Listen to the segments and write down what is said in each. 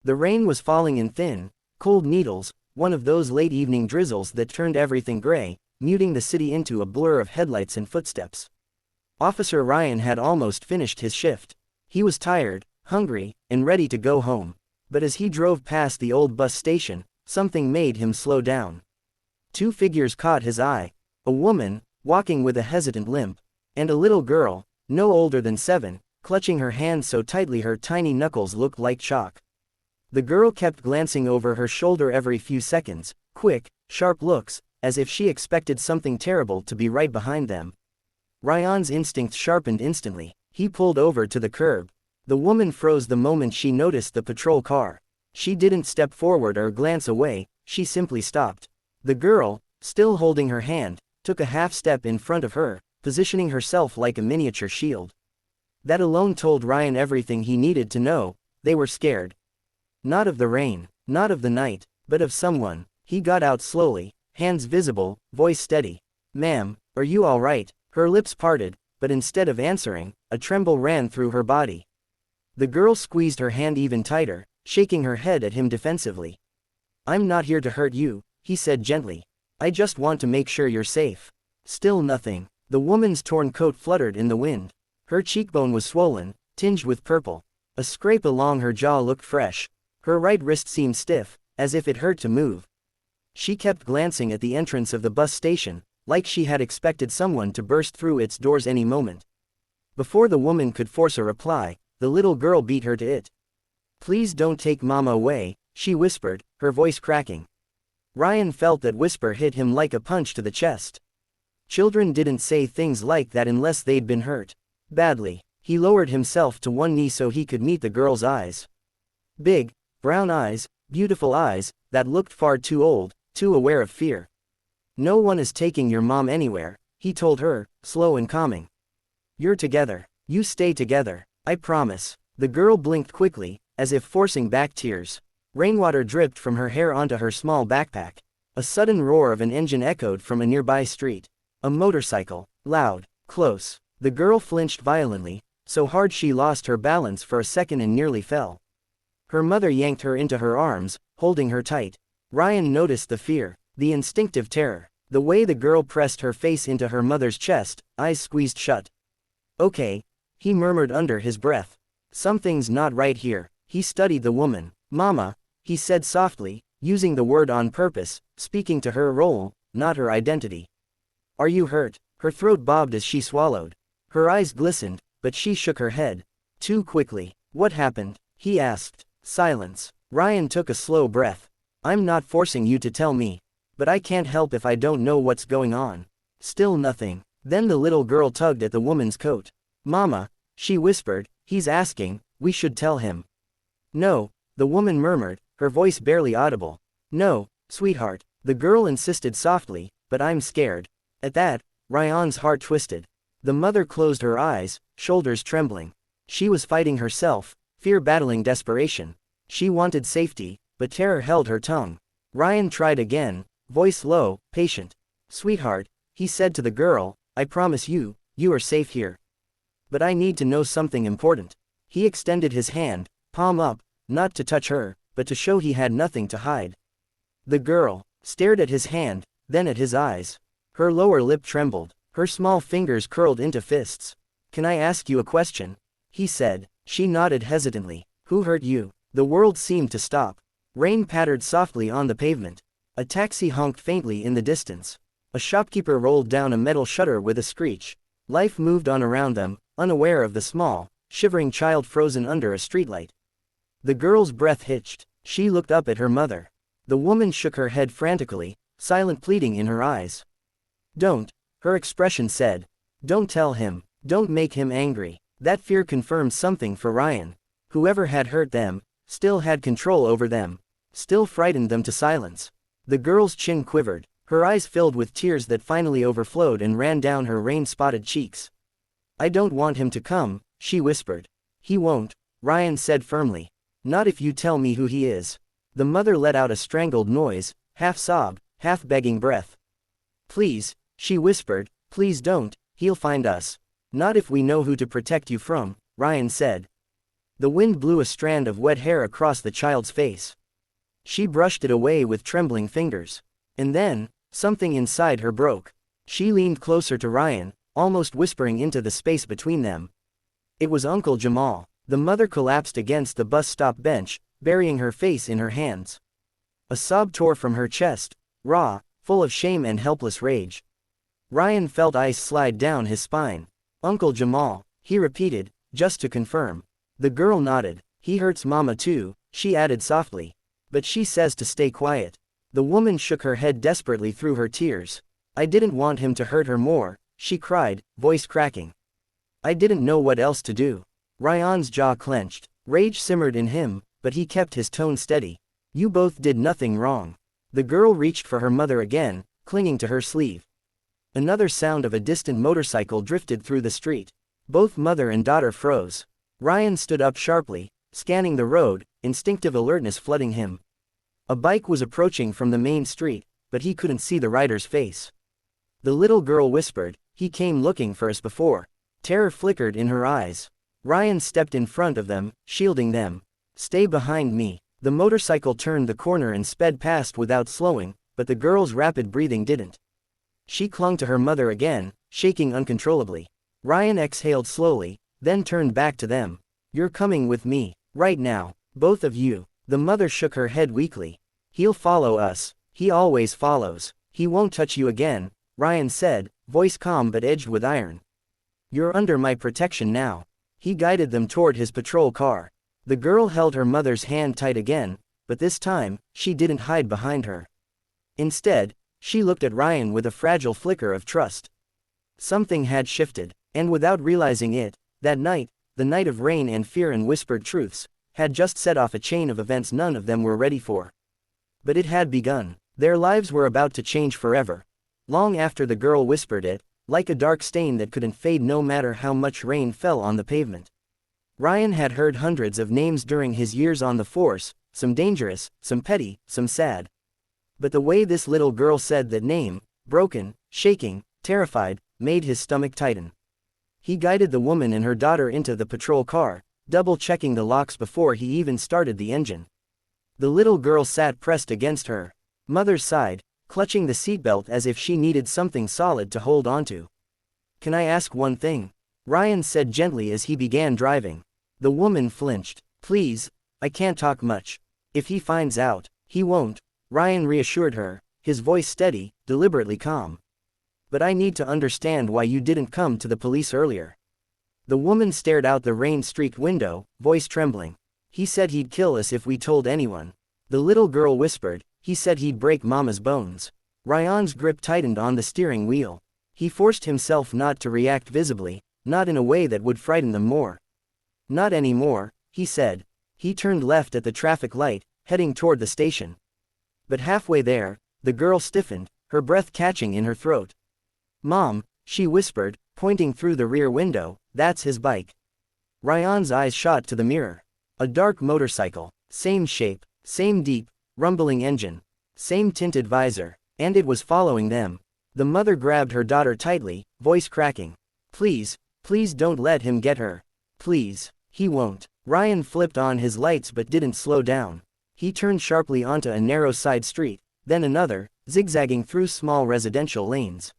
The rain was falling in thin, cold needles, one of those late evening drizzles that turned everything gray, muting the city into a blur of headlights and footsteps. Officer Ryan had almost finished his shift. He was tired, hungry, and ready to go home. But as he drove past the old bus station, something made him slow down. Two figures caught his eye. A woman, walking with a hesitant limp, and a little girl, no older than 7, clutching her hand so tightly her tiny knuckles looked like chalk. The girl kept glancing over her shoulder every few seconds, quick, sharp looks, as if she expected something terrible to be right behind them. Ryan's instinct sharpened instantly. He pulled over to the curb. The woman froze the moment she noticed the patrol car. She didn't step forward or glance away, she simply stopped. The girl, still holding her hand, took a half step in front of her, positioning herself like a miniature shield. That alone told Ryan everything he needed to know. They were scared. Not of the rain, not of the night, but of someone. He got out slowly, hands visible, voice steady. "Ma'am, are you all right?" Her lips parted, but instead of answering, a tremble ran through her body. The girl squeezed her hand even tighter, shaking her head at him defensively. "I'm not here to hurt you," he said gently. "I just want to make sure you're safe." Still nothing. The woman's torn coat fluttered in the wind. Her cheekbone was swollen, tinged with purple. A scrape along her jaw looked fresh. Her right wrist seemed stiff, as if it hurt to move. She kept glancing at the entrance of the bus station, like she had expected someone to burst through its doors any moment. Before the woman could force a reply, the little girl beat her to it. "Please don't take Mama away," she whispered, her voice cracking. Ryan felt that whisper hit him like a punch to the chest. Children didn't say things like that unless they'd been hurt badly. He lowered himself to one knee so he could meet the girl's eyes. Big, brown eyes, beautiful eyes, that looked far too old, too aware of fear. "No one is taking your mom anywhere," he told her, slow and calming. "You're together. You stay together. I promise." The girl blinked quickly, as if forcing back tears. Rainwater dripped from her hair onto her small backpack. A sudden roar of an engine echoed from a nearby street. A motorcycle. Loud. Close. The girl flinched violently, so hard she lost her balance for a second and nearly fell. Her mother yanked her into her arms, holding her tight. Ryan noticed the fear, the instinctive terror, the way the girl pressed her face into her mother's chest, eyes squeezed shut. "Okay," he murmured under his breath. "Something's not right here." He studied the woman. "Mama," he said softly, using the word on purpose, speaking to her role, not her identity. "Are you hurt?" Her throat bobbed as she swallowed. Her eyes glistened, but she shook her head. Too quickly. "What happened?" he asked. Silence. Ryan took a slow breath. "I'm not forcing you to tell me. But I can't help if I don't know what's going on." Still nothing. Then the little girl tugged at the woman's coat. "Mama," she whispered, "he's asking, we should tell him." "No," the woman murmured, her voice barely audible. "No, sweetheart," the girl insisted softly, "but I'm scared." At that, Ryan's heart twisted. The mother closed her eyes, shoulders trembling. She was fighting herself, fear battling desperation. She wanted safety, but terror held her tongue. Ryan tried again, voice low, patient. "Sweetheart," he said to the girl, "I promise you, you are safe here. But I need to know something important." He extended his hand, palm up, not to touch her, but to show he had nothing to hide. The girl stared at his hand, then at his eyes. Her lower lip trembled, her small fingers curled into fists. "Can I ask you a question?" he said. She nodded hesitantly. "Who hurt you?" The world seemed to stop. Rain pattered softly on the pavement. A taxi honked faintly in the distance. A shopkeeper rolled down a metal shutter with a screech. Life moved on around them, unaware of the small, shivering child frozen under a streetlight. The girl's breath hitched. She looked up at her mother. The woman shook her head frantically, silent pleading in her eyes. "Don't," her expression said. "Don't tell him. Don't make him angry." That fear confirmed something for Ryan. Whoever had hurt them, still had control over them, still frightened them to silence. The girl's chin quivered, her eyes filled with tears that finally overflowed and ran down her rain-spotted cheeks. "I don't want him to come," she whispered. "He won't," Ryan said firmly. "Not if you tell me who he is." The mother let out a strangled noise, half sob, half begging breath. "Please," she whispered, "please don't, he'll find us." "Not if we know who to protect you from," Ryan said. The wind blew a strand of wet hair across the child's face. She brushed it away with trembling fingers. And then, something inside her broke. She leaned closer to Ryan, almost whispering into the space between them. It was Uncle Jamal. The mother collapsed against the bus stop bench, burying her face in her hands. A sob tore from her chest, raw, full of shame and helpless rage. Ryan felt ice slide down his spine. Uncle Jamal, he repeated, just to confirm. The girl nodded. He hurts Mama too, she added softly. But she says to stay quiet. The woman shook her head desperately through her tears. I didn't want him to hurt her more, she cried, voice cracking. I didn't know what else to do. Ryan's jaw clenched. Rage simmered in him, but he kept his tone steady. You both did nothing wrong. The girl reached for her mother again, clinging to her sleeve. Another sound of a distant motorcycle drifted through the street. Both mother and daughter froze. Ryan stood up sharply, scanning the road, instinctive alertness flooding him. A bike was approaching from the main street, but he couldn't see the rider's face. The little girl whispered, he came looking for us before. Terror flickered in her eyes. Ryan stepped in front of them, shielding them. Stay behind me. The motorcycle turned the corner and sped past without slowing, but the girl's rapid breathing didn't. She clung to her mother again, shaking uncontrollably. Ryan exhaled slowly, then turned back to them. You're coming with me, right now, both of you. The mother shook her head weakly. He'll follow us. He always follows. He won't touch you again, Ryan said, voice calm but edged with iron. You're under my protection now. He guided them toward his patrol car. The girl held her mother's hand tight again, but this time, she didn't hide behind her. Instead, she looked at Ryan with a fragile flicker of trust. Something had shifted, and without realizing it, that night, the night of rain and fear and whispered truths, had just set off a chain of events none of them were ready for. But it had begun. Their lives were about to change forever. Long after the girl whispered it, like a dark stain that couldn't fade no matter how much rain fell on the pavement. Ryan had heard hundreds of names during his years on the force, some dangerous, some petty, some sad. But the way this little girl said that name, broken, shaking, terrified, made his stomach tighten. He guided the woman and her daughter into the patrol car, double-checking the locks before he even started the engine. The little girl sat pressed against her mother's side, clutching the seatbelt as if she needed something solid to hold onto. Can I ask one thing? Ryan said gently as he began driving. The woman flinched. Please, I can't talk much. If he finds out, he won't, Ryan reassured her, his voice steady, deliberately calm. But I need to understand why you didn't come to the police earlier. The woman stared out the rain-streaked window, voice trembling. He said he'd kill us if we told anyone. The little girl whispered, he said he'd break Mama's bones. Ryan's grip tightened on the steering wheel. He forced himself not to react visibly, not in a way that would frighten them more. Not anymore, he said. He turned left at the traffic light, heading toward the station. But halfway there, the girl stiffened, her breath catching in her throat. Mom, she whispered, pointing through the rear window, that's his bike. Ryan's eyes shot to the mirror. A dark motorcycle, same shape, same deep, rumbling engine, same tinted visor, and it was following them. The mother grabbed her daughter tightly, voice cracking. Please, please don't let him get her. Please, he won't. Ryan flipped on his lights but didn't slow down. He turned sharply onto a narrow side street, then another, zigzagging through small residential lanes.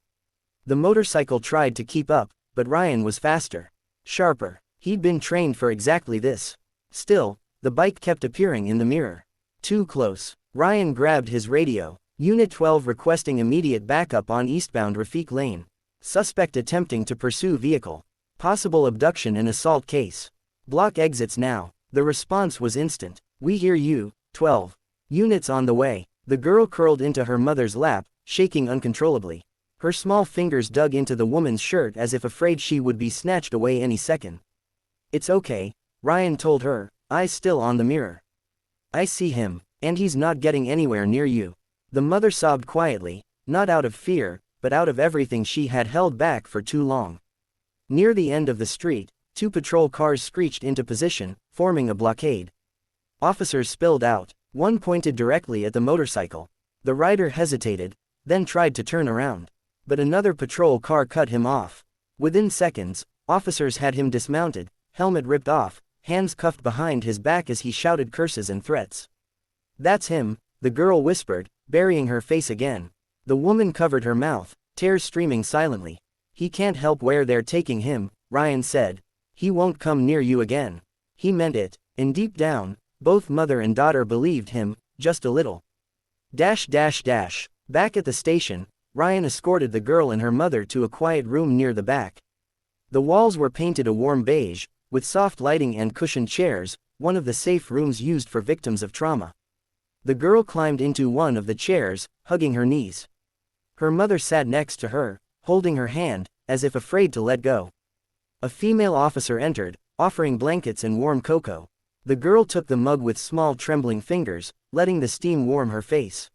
The motorcycle tried to keep up, but Ryan was faster. Sharper. He'd been trained for exactly this. Still, the bike kept appearing in the mirror. Too close. Ryan grabbed his radio. Unit 12 requesting immediate backup on eastbound Rafiq Lane. Suspect attempting to pursue vehicle. Possible abduction and assault case. Block exits now. The response was instant. We hear you, 12. Units on the way. The girl curled into her mother's lap, shaking uncontrollably. Her small fingers dug into the woman's shirt as if afraid she would be snatched away any second. It's okay, Ryan told her, eyes still on the mirror. I see him, and he's not getting anywhere near you. The mother sobbed quietly, not out of fear, but out of everything she had held back for too long. Near the end of the street, two patrol cars screeched into position, forming a blockade. Officers spilled out. One pointed directly at the motorcycle. The rider hesitated, then tried to turn around. But another patrol car cut him off. Within seconds, officers had him dismounted, helmet ripped off, hands cuffed behind his back as he shouted curses and threats. "That's him," the girl whispered, burying her face again. The woman covered her mouth, tears streaming silently. "He can't help where they're taking him," Ryan said. "He won't come near you again." He meant it, and deep down, both mother and daughter believed him, just a little. Back at the station, Ryan escorted the girl and her mother to a quiet room near the back. The walls were painted a warm beige, with soft lighting and cushioned chairs, one of the safe rooms used for victims of trauma. The girl climbed into one of the chairs, hugging her knees. Her mother sat next to her, holding her hand, as if afraid to let go. A female officer entered, offering blankets and warm cocoa. The girl took the mug with small trembling fingers, letting the steam warm her face.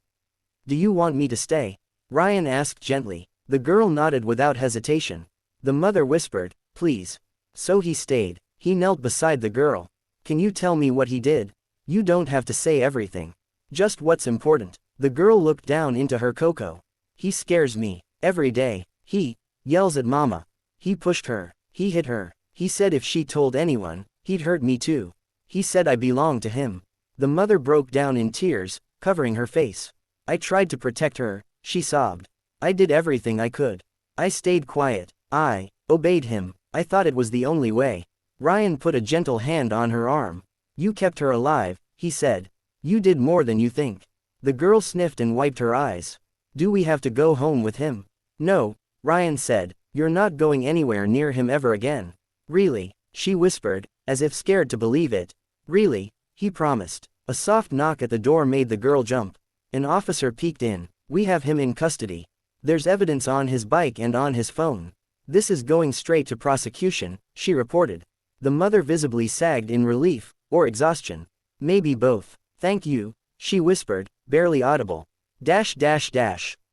"Do you want me to stay?" Ryan asked gently. The girl nodded without hesitation. The mother whispered, "Please." So he stayed. He knelt beside the girl. "Can you tell me what he did? You don't have to say everything. Just what's important." The girl looked down into her cocoa. "He scares me. Every day. He yells at mama. He pushed her. He hit her. He said if she told anyone, he'd hurt me too. He said I belong to him." The mother broke down in tears, covering her face. "I tried to protect her," she sobbed. "I did everything I could. I stayed quiet. I obeyed him. I thought it was the only way." Ryan put a gentle hand on her arm. "You kept her alive," he said. "You did more than you think." The girl sniffed and wiped her eyes. "Do we have to go home with him?" "No," Ryan said. "You're not going anywhere near him ever again." "Really?" she whispered, as if scared to believe it. "Really?" he promised. A soft knock at the door made the girl jump. An officer peeked in. "We have him in custody. There's evidence on his bike and on his phone. This is going straight to prosecution," she reported. The mother visibly sagged in relief, or exhaustion. "Maybe both. Thank you," she whispered, barely audible.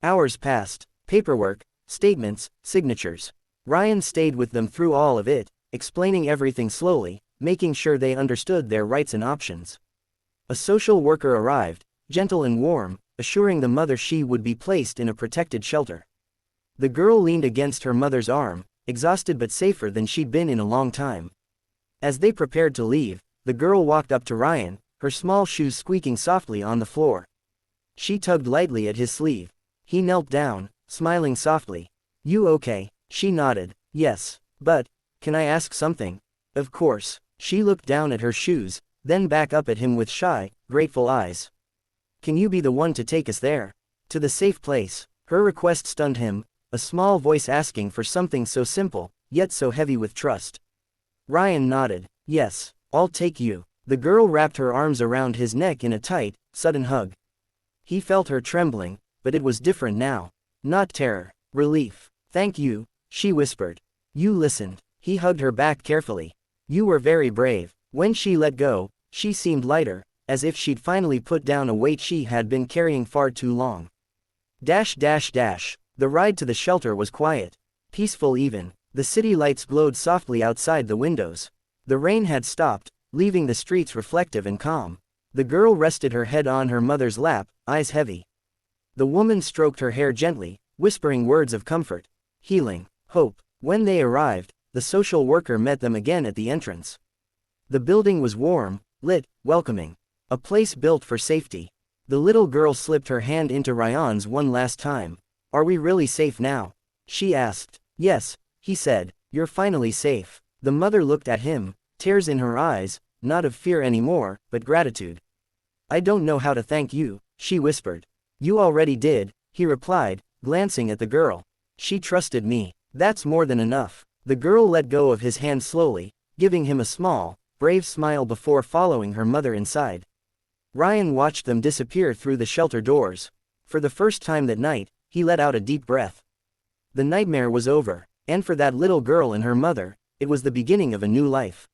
Hours passed. Paperwork, statements, signatures. Ryan stayed with them through all of it, explaining everything slowly, making sure they understood their rights and options. A social worker arrived, gentle and warm, assuring the mother she would be placed in a protected shelter. The girl leaned against her mother's arm, exhausted but safer than she'd been in a long time. As they prepared to leave, the girl walked up to Ryan, her small shoes squeaking softly on the floor. She tugged lightly at his sleeve. He knelt down, smiling softly. "You okay?" She nodded. "Yes. But, can I ask something?" "Of course." She looked down at her shoes, then back up at him with shy, grateful eyes. "Can you be the one to take us there? To the safe place?" Her request stunned him, a small voice asking for something so simple, yet so heavy with trust. Ryan nodded. "Yes, I'll take you." The girl wrapped her arms around his neck in a tight, sudden hug. He felt her trembling, but it was different now. Not terror, relief. "Thank you," she whispered. "You listened." He hugged her back carefully. "You were very brave." When she let go, she seemed lighter, as if she'd finally put down a weight she had been carrying far too long. The ride to the shelter was quiet. Peaceful even. The city lights glowed softly outside the windows. The rain had stopped, leaving the streets reflective and calm. The girl rested her head on her mother's lap, eyes heavy. The woman stroked her hair gently, whispering words of comfort, healing, hope. When they arrived, the social worker met them again at the entrance. The building was warm, lit, welcoming. A place built for safety. The little girl slipped her hand into Ryan's one last time. "Are we really safe now?" she asked. "Yes," he said, "you're finally safe." The mother looked at him, tears in her eyes, not of fear anymore, but gratitude. "I don't know how to thank you," she whispered. "You already did," he replied, glancing at the girl. "She trusted me. That's more than enough." The girl let go of his hand slowly, giving him a small, brave smile before following her mother inside. Ryan watched them disappear through the shelter doors. For the first time that night, he let out a deep breath. The nightmare was over, and for that little girl and her mother, it was the beginning of a new life.